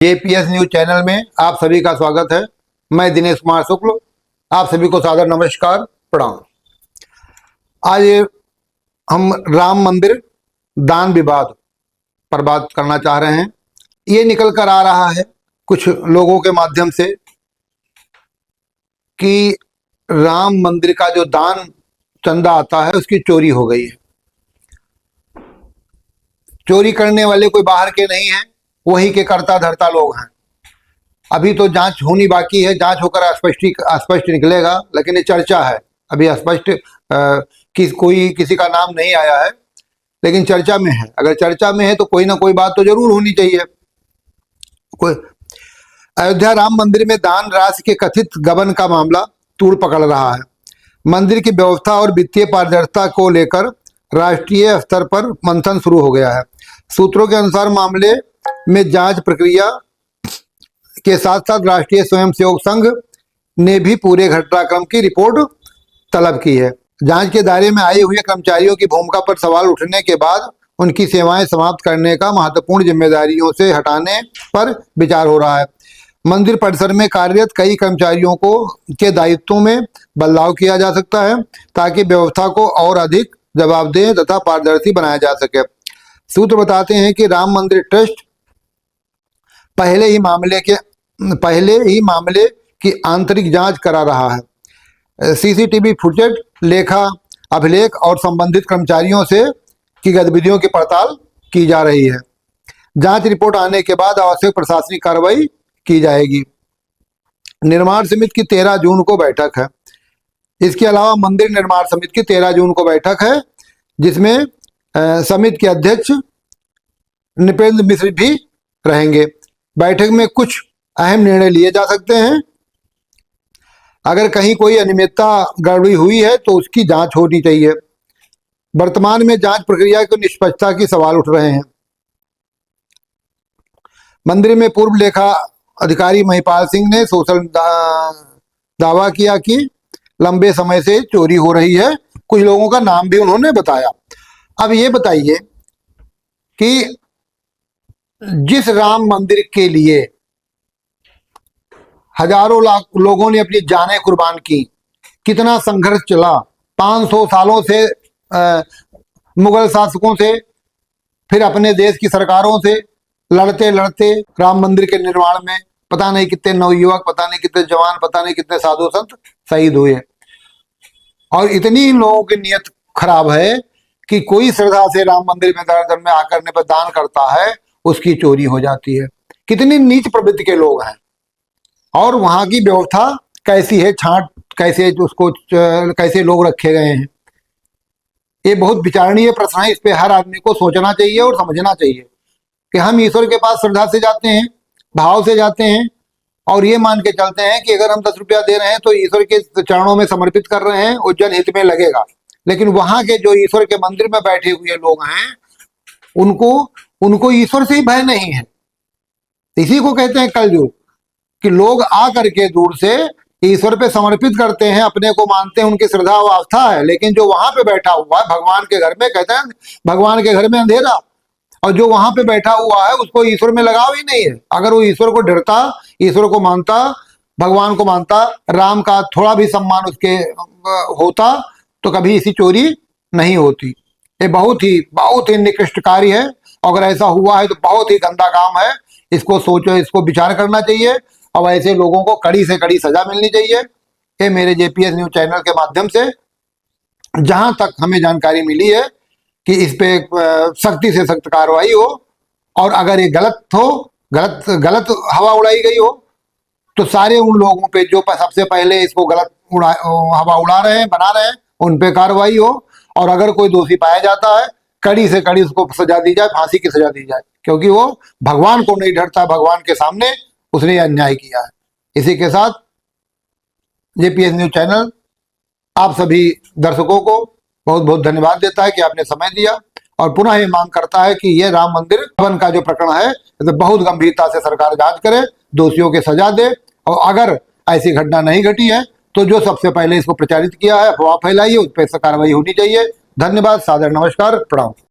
JPS news channel में आप सभी का स्वागत है। मैं दिनेश कुमार शुक्ल आप सभी को सादर नमस्कार प्रणाम। आज हम राम मंदिर दान विवाद पर बात करना चाह रहे हैं। ये निकल कर आ रहा है कुछ लोगों के माध्यम से कि राम मंदिर का जो दान चंदा आता है उसकी चोरी हो गई है। चोरी करने वाले कोई बाहर के नहीं हैं, वही के कर्ता धर्ता लोग हैं। अभी तो जांच होनी बाकी है, जांच होकर स्पष्ट निकलेगा, लेकिन ये चर्चा है। अभी स्पष्ट कोई किसी का नाम नहीं आया है, लेकिन चर्चा में है। अगर चर्चा में है तो कोई ना कोई बात तो जरूर होनी चाहिए। अयोध्या राम मंदिर में दान राशि के कथित गबन का मामला तूड़ पकड़ रहा है। मंदिर की व्यवस्था और वित्तीय पारदर्शिता को लेकर राष्ट्रीय स्तर पर मंथन शुरू हो गया है। सूत्रों के अनुसार मामले में जांच प्रक्रिया के साथ साथ राष्ट्रीय स्वयंसेवक संघ ने भी पूरे घटनाक्रम की रिपोर्ट तलब की है। जांच के दायरे में आए हुए कर्मचारियों की भूमिका पर सवाल उठने के बाद उनकी सेवाएं समाप्त करने का महत्वपूर्ण जिम्मेदारियों से हटाने पर विचार हो रहा है। मंदिर परिसर में कार्यरत कई कर्मचारियों को के दायित्वों में बदलाव किया जा सकता है ताकि व्यवस्था को और अधिक जवाबदेह तथा पारदर्शी बनाया जा सके। सूत्र बताते हैं कि राम मंदिर ट्रस्ट पहले ही मामले की आंतरिक जांच करा रहा है। सीसीटीवी फुटेज, लेखा अभिलेख और संबंधित कर्मचारियों से की गतिविधियों की पड़ताल की जा रही है। जांच रिपोर्ट आने के बाद आवश्यक प्रशासनिक कार्रवाई की जाएगी। निर्माण समिति की 13 जून को बैठक है। इसके अलावा मंदिर निर्माण समिति की 13 जून को बैठक है, जिसमें समिति के अध्यक्ष नृपेंद्र मिश्र भी रहेंगे। बैठक में कुछ अहम निर्णय लिए जा सकते हैं। अगर कहीं कोई अनियमितता गड़बड़ी हुई है तो उसकी जांच होनी चाहिए। वर्तमान में जांच प्रक्रिया की निष्पक्षता की सवाल उठ रहे हैं। मंदिर में पूर्व लेखा अधिकारी महिपाल सिंह ने सोशल दावा किया कि लंबे समय से चोरी हो रही है। कुछ लोगों का नाम भी उन्होंने बताया। अब ये बताइए कि जिस राम मंदिर के लिए हजारों लाख लोगों ने अपनी जानें कुर्बान की, कितना संघर्ष चला, 500 सालों से मुगल शासकों से, फिर अपने देश की सरकारों से लड़ते लड़ते राम मंदिर के निर्माण में पता नहीं कितने नवयुवक, पता नहीं कितने जवान, पता नहीं कितने साधु संत शहीद हुए। और इतनी इन लोगों की नीयत खराब है कि कोई श्रद्धा से राम मंदिर में दर में आकर पर दान करता है, उसकी चोरी हो जाती है। कितनी नीच प्रवृत्ति के लोग हैं। और वहां की व्यवस्था कैसी है, छांट कैसे उसको कैसे लोग रखे गए हैं, ये बहुत विचारणीय प्रश्न है। इस पे हर आदमी को सोचना चाहिए और समझना चाहिए कि हम ईश्वर के पास श्रद्धा से जाते हैं, भाव से जाते हैं, और ये मान के चलते हैं कि अगर हम 10 रुपया दे रहे हैं तो ईश्वर के चरणों में समर्पित कर रहे हैं, वो जनहित में लगेगा। लेकिन वहां के जो ईश्वर के मंदिर में बैठे हुए लोग हैं, उनको ईश्वर से ही भय नहीं है। इसी को कहते हैं कलयुग, कि लोग आ करके दूर से ईश्वर पे समर्पित करते हैं, अपने को मानते हैं, उनकी श्रद्धा व आस्था है। लेकिन जो वहां पे बैठा हुआ है भगवान के घर में, कहते हैं भगवान के घर में अंधेरा, और जो वहां पे बैठा हुआ है उसको ईश्वर में लगाव ही नहीं है। अगर वो ईश्वर को डरता, ईश्वर को मानता, भगवान को मानता, राम का थोड़ा भी सम्मान उसके होता, तो कभी ऐसी चोरी नहीं होती। ये बहुत ही निकृष्ट कार्य है। अगर ऐसा हुआ है तो बहुत ही गंदा काम है। इसको सोचो, इसको विचार करना चाहिए, और ऐसे लोगों को कड़ी से कड़ी सजा मिलनी चाहिए। ये मेरे जेपीएस न्यूज चैनल के माध्यम से जहां तक हमें जानकारी मिली है कि इस पे सख्ती से सख्त कार्रवाई हो, और अगर ये गलत हवा उड़ाई गई हो तो सारे उन लोगों पे जो सबसे पहले इसको गलत हवा उड़ा रहे हैं, बना रहे हैं, उन पे कार्रवाई हो। और अगर कोई दोषी पाया जाता है, कड़ी से कड़ी उसको सजा दी जाए, फांसी की सजा दी जाए, क्योंकि वो भगवान को नहीं डरता, भगवान के सामने उसने अन्याय किया है। इसी के साथ जेपीएस न्यूज चैनल आप सभी दर्शकों को बहुत बहुत धन्यवाद देता है कि आपने समय दिया, और पुनः ये मांग करता है कि ये राम मंदिर भवन का जो प्रकरण है तो बहुत गंभीरता से सरकार जांच करे, दोषियों के सजा दे, और अगर ऐसी घटना नहीं घटी है तो जो सबसे पहले इसको प्रचारित किया है, अफवाह फैलाई है, उस पर कार्रवाई होनी चाहिए। धन्यवाद, सादर नमस्कार, प्रणाम।